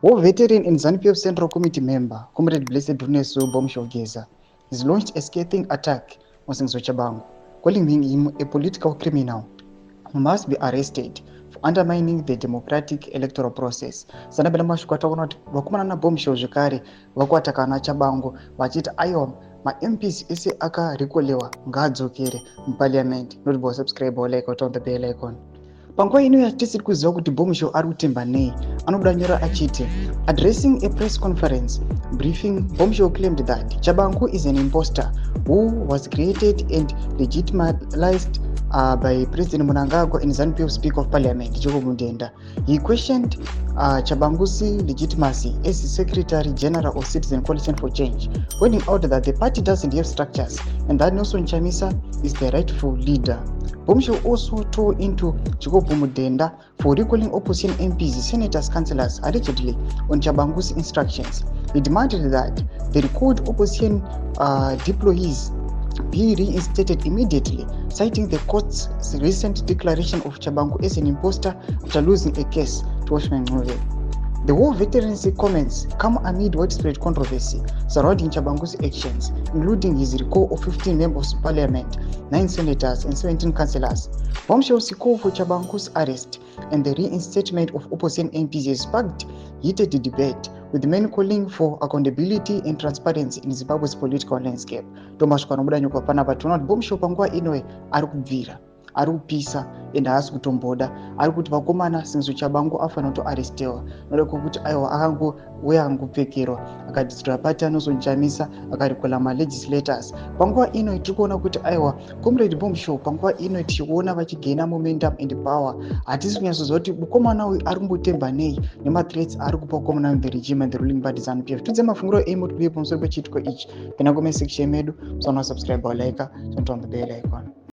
War veteran and ZANU-PF Central Committee member, Comrade Blessed Runesu Bomshogeza, has launched a scathing attack on Singso Chabangu, calling him a political criminal who must be arrested for undermining the democratic electoral process. Sanabela mashukwata kuti vakomana na Bombshell zvekare vakuatakana Chabangu vachiti aiwa ma-MPs ese akarekolewa ngaadzokere muparliament. Not subscribe or like or turn the bell icon. Panguva ino yatisiri kuziva kuti Bombshell ari kutemba nei, anobuda nyora achiti, addressing a press conference briefing, Bombshell claimed that Chabangu is an imposter who was created and legitimized by President Mnangagwa and ZANU-PF Speaker of Parliament, Jogo Mundenda. He questioned Chabangu's legitimacy as the Secretary General of Citizen Coalition for Change, pointing out that the party doesn't have structures and that Nelson Chamisa is the rightful leader. Bombshell also tore into Chikopu Mudenda for recalling opposition MPs, senators, councillors allegedly on Chabangu's instructions. He demanded that the recalled opposition deployees be reinstated immediately, citing the court's recent declaration of Chabangu as an imposter after losing a case to Oshman Ncube. The war veteran's comments come amid widespread controversy surrounding Chabangu's actions, including his recall of 15 members of parliament, 9 senators and 17 councillors. Bombshell's call for Chabangu's arrest and the reinstatement of opposition MPs has sparked heated debate, with many calling for accountability and transparency in Zimbabwe's political landscape. Tomashukwa nomuda nyuka panapa tinoona kuti Bombshell panguva inoyi ari kubvira, ari kupisa ende haasi kutomboda, ari kuti vakomana Singso Chabangu afanira kutoarestiwa noda kwekuti aiwa akangouya angopfekerwa akadzodzera pati anozonjamisa akarekola malegislators. Panguva inoyi tiri kuona kuti aiwa Comrade Bombshell panguva inoyi tichiona vachigaina momentum and power. Hatisi kunyatsoziva kuti mukomana uyu ari kumbotemba nei nemathreats ari kupa kukomana the regime and the ruling party ZANU-PF. Tidze mafungiro emu tibuye pamusoro pechiitiko ichi pena comment section medu, musana subscribe or like, and turn the bell icon.